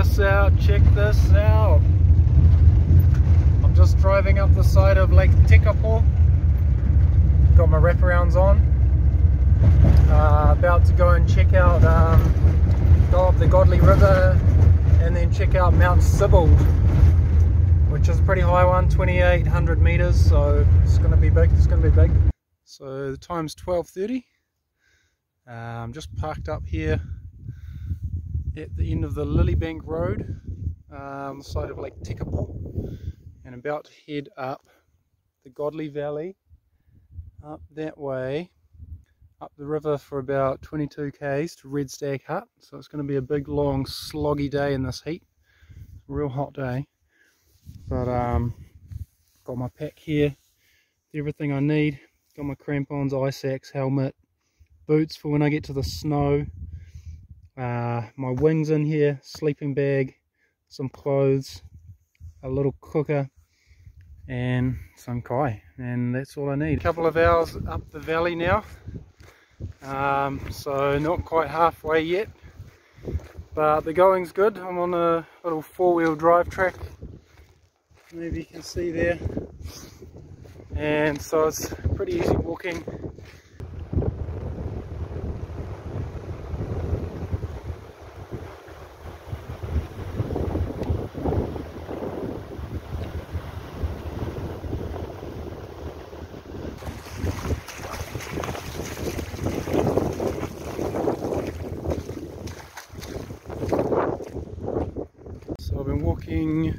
this out, check this out. I'm just driving up the side of Lake Tekapō. Got my wraparounds on. About to go and check out, go up the Godley River and then check out Mt.Sibbald, which is a pretty high one, 2,800 meters, so it's going to be big, it's going to be big. So the time's 12:30. I'm just parked up here at the end of the Lilybank Rd on the side of Lake Tekapō, and about to head up the Godley Valley, up that way, up the river for about 22 k's to Red Stag Hut. So it's going to be a big long sloggy day in this heat, real hot day. But got my pack here, everything I need. Got my crampons, ice axe, helmet, boots for when I get to the snow, my wings in here, sleeping bag, some clothes, a little cooker and some kai, and that's all I need. A couple of hours up the valley now, so not quite halfway yet, but the going's good. I'm on a little four-wheel drive track, maybe you can see there, and so it's pretty easy walking. So I've been walking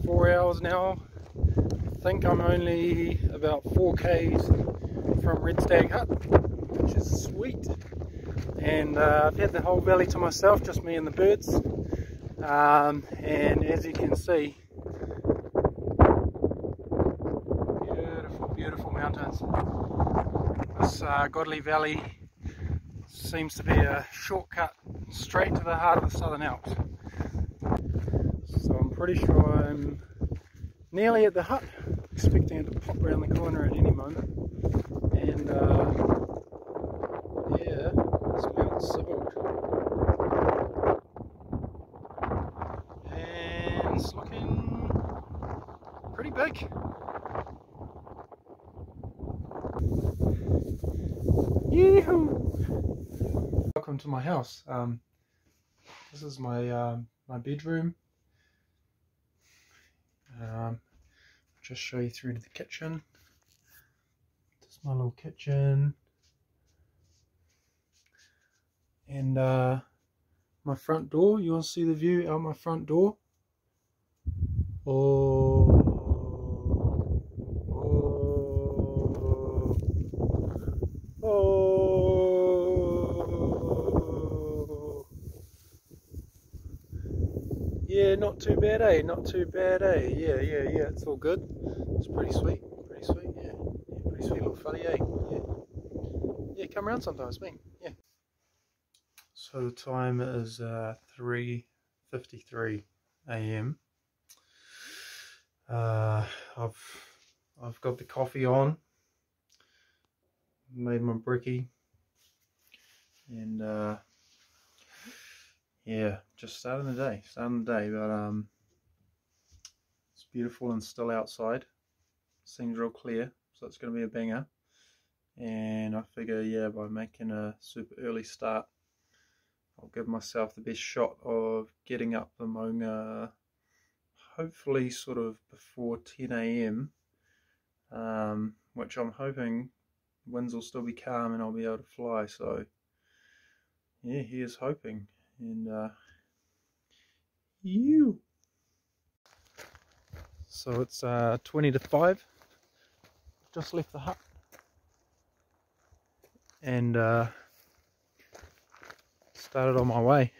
4 hours now. I think I'm only about 4 k's from Red Stag Hut, which is sweet. And I've had the whole valley to myself, just me and the birds. And as you can see, beautiful, beautiful mountains. This Godley Valley seems to be a shortcut straight to the heart of the Southern Alps. So I'm pretty sure I'm nearly at the hut, expecting it to pop around the corner at any moment. And yeah, it's Mt.Sibbald, and it's looking pretty big. Yee-hoo! Welcome to my house. This is my my bedroom. I'll just show you through to the kitchen. This is my little kitchen, and my front door. You want to see the view out my front door? Oh, oh, oh. Yeah, not too bad, eh? Not too bad, eh? Yeah, it's all good. It's pretty sweet, yeah. Pretty sweet little fuddy, eh? Yeah, come around sometimes, me. Yeah. So the time is 3:53 a.m. I've got the coffee on, made my brekkie, and yeah, just starting the day, but it's beautiful and still outside. Seems real clear, so it's going to be a banger. And I figure, yeah, by making a super early start, I'll give myself the best shot of getting up the maunga, hopefully sort of before 10 a.m, which I'm hoping winds will still be calm and I'll be able to fly. So yeah, here's hoping. And so it's 20 to 5. Just left the hut and started on my way.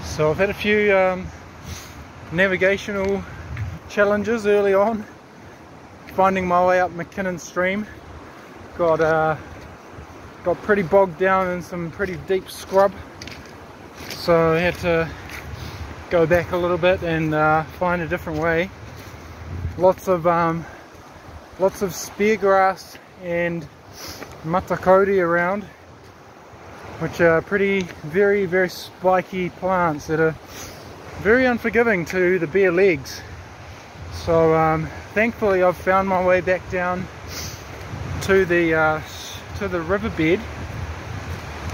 So I've had a few navigational challenges early on, finding my way up McKinnon Stream. Got pretty bogged down in some pretty deep scrub, so I had to go back a little bit and find a different way. Lots of speargrass and matakori around, which are very, very spiky plants that are very unforgiving to the bare legs. So thankfully I've found my way back down to the riverbed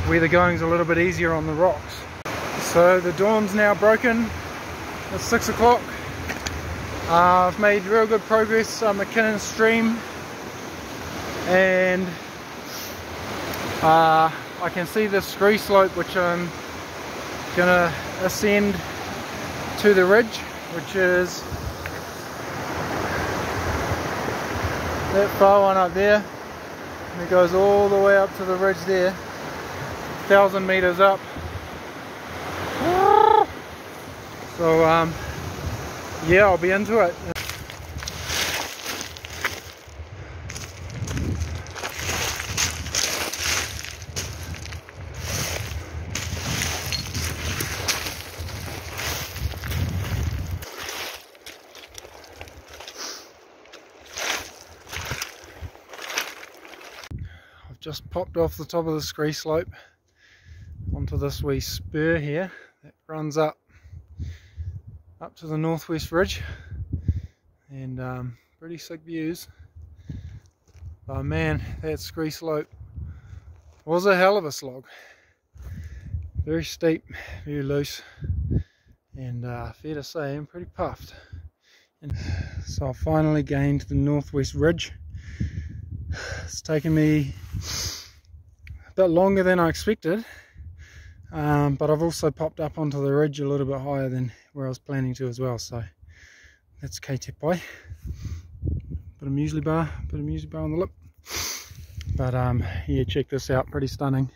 where the going's a little bit easier on the rocks. So the dawn's now broken. It's 6 o'clock. I've made real good progress on McKinnon Stream, and I can see the scree slope which I'm gonna ascend to the ridge, which is that far one up there, and it goes all the way up to the ridge there, 1,000 meters up. So yeah, I'll be into it. I've just popped off the top of the scree slope onto this wee spur here that runs up to the northwest ridge, and pretty sick views. Oh man, that scree slope was a hell of a slog. Very steep, very loose, and fair to say I'm pretty puffed. And so I finally gained the northwest ridge. It's taken me a bit longer than I expected, but I've also popped up onto the ridge a little bit higher than where I was planning to as well, so that's kei te pai. Bit of muesli bar on the lip. But yeah, check this out, pretty stunning.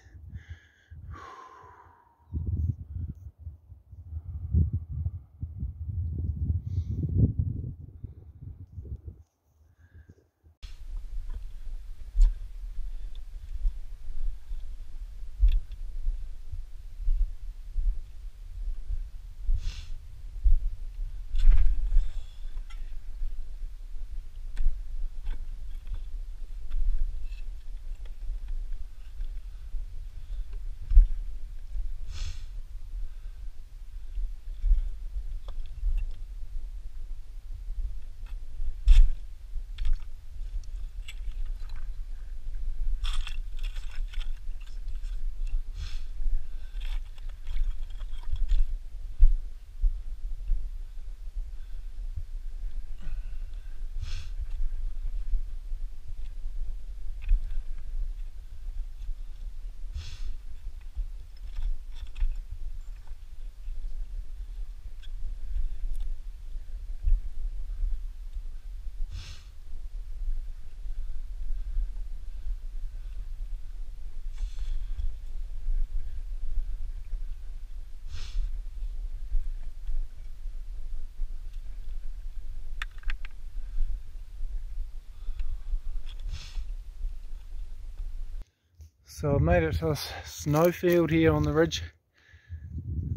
So I've made it to a snowfield here on the ridge.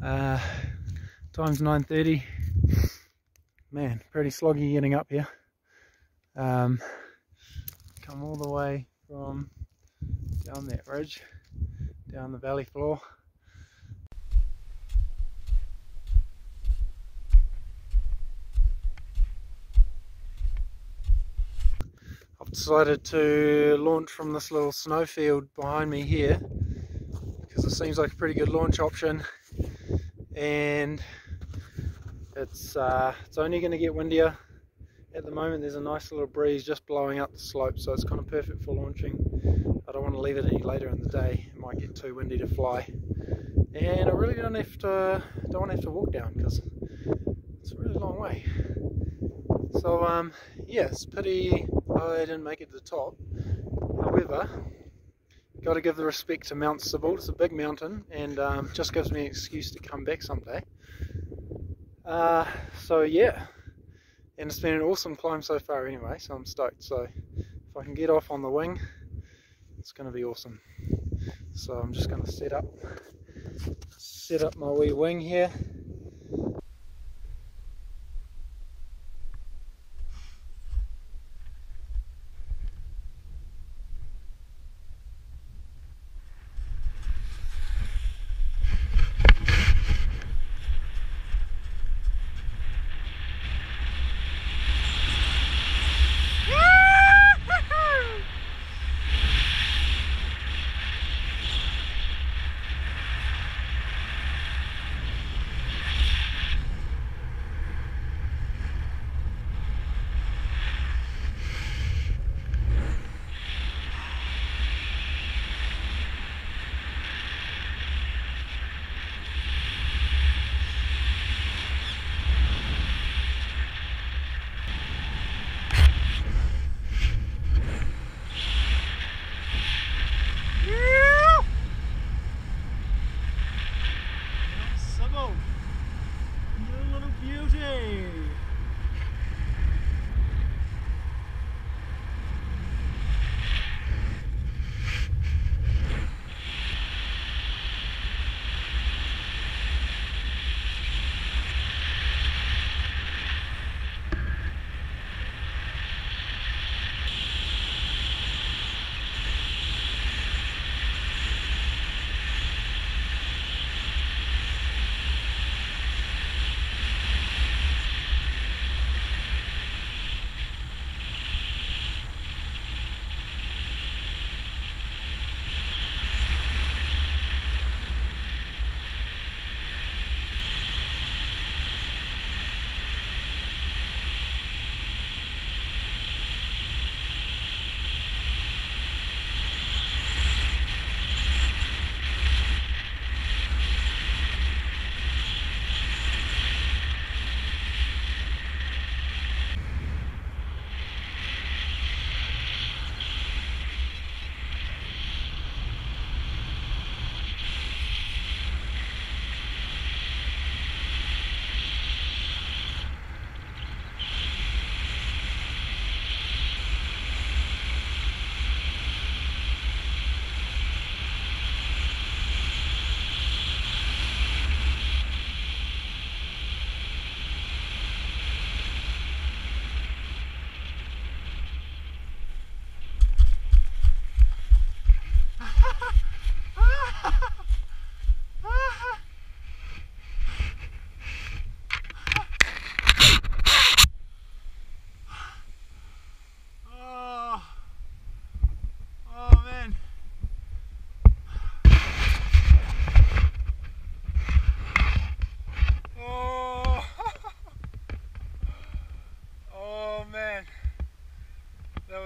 Time's 9:30. Man, pretty sloggy getting up here. Come all the way from down that ridge, down the valley floor. I've decided to launch from this little snowfield behind me here because it seems like a pretty good launch option, and it's only going to get windier. At the moment there's a nice little breeze just blowing up the slope, so it's kind of perfect for launching. I don't want to leave it any later in the day, it might get too windy to fly, and I really don't want to have to walk down because it's a really long way. So yeah, it's a pity I didn't make it to the top. However, got to give the respect to Mt.Sibbald. It's a big mountain, and just gives me an excuse to come back someday. So yeah, and it's been an awesome climb so far anyway, so I'm stoked. So if I can get off on the wing, it's going to be awesome. So I'm just going to set up my wee wing here.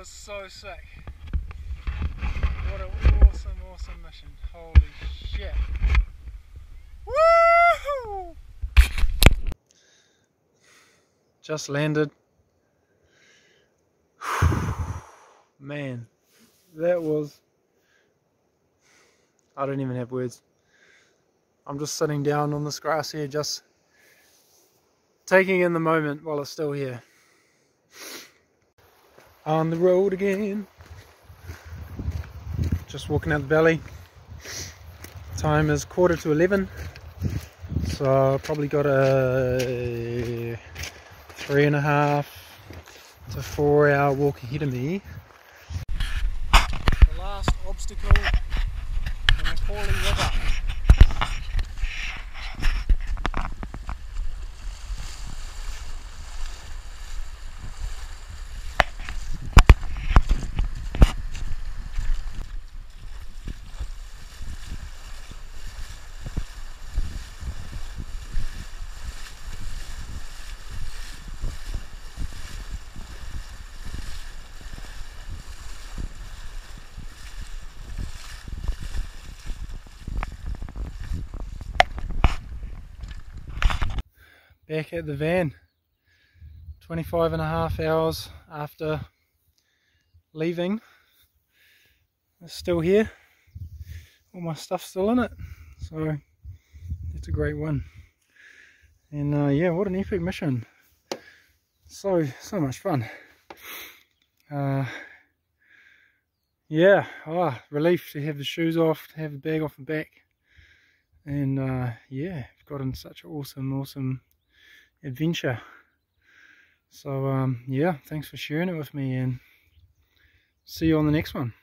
was so sick. What an awesome mission. Holy shit. Woohoo! Just landed. Man, that was... I don't even have words. I'm just sitting down on this grass here, just taking in the moment while it's still here. On the road again. Just walking out the valley. Time is 11:15. So I've probably got a 3.5 to 4 hour walk ahead of me. The last obstacle in the Paraalpinism River. Back at the van, 25.5 hours after leaving. It's still here, all my stuff's still in it, so it's a great one. And yeah, what an epic mission. So much fun. Yeah, relief to have the shoes off, to have the bag off the back, and yeah, I've gotten such an awesome adventure. So yeah, thanks for sharing it with me, and see you on the next one.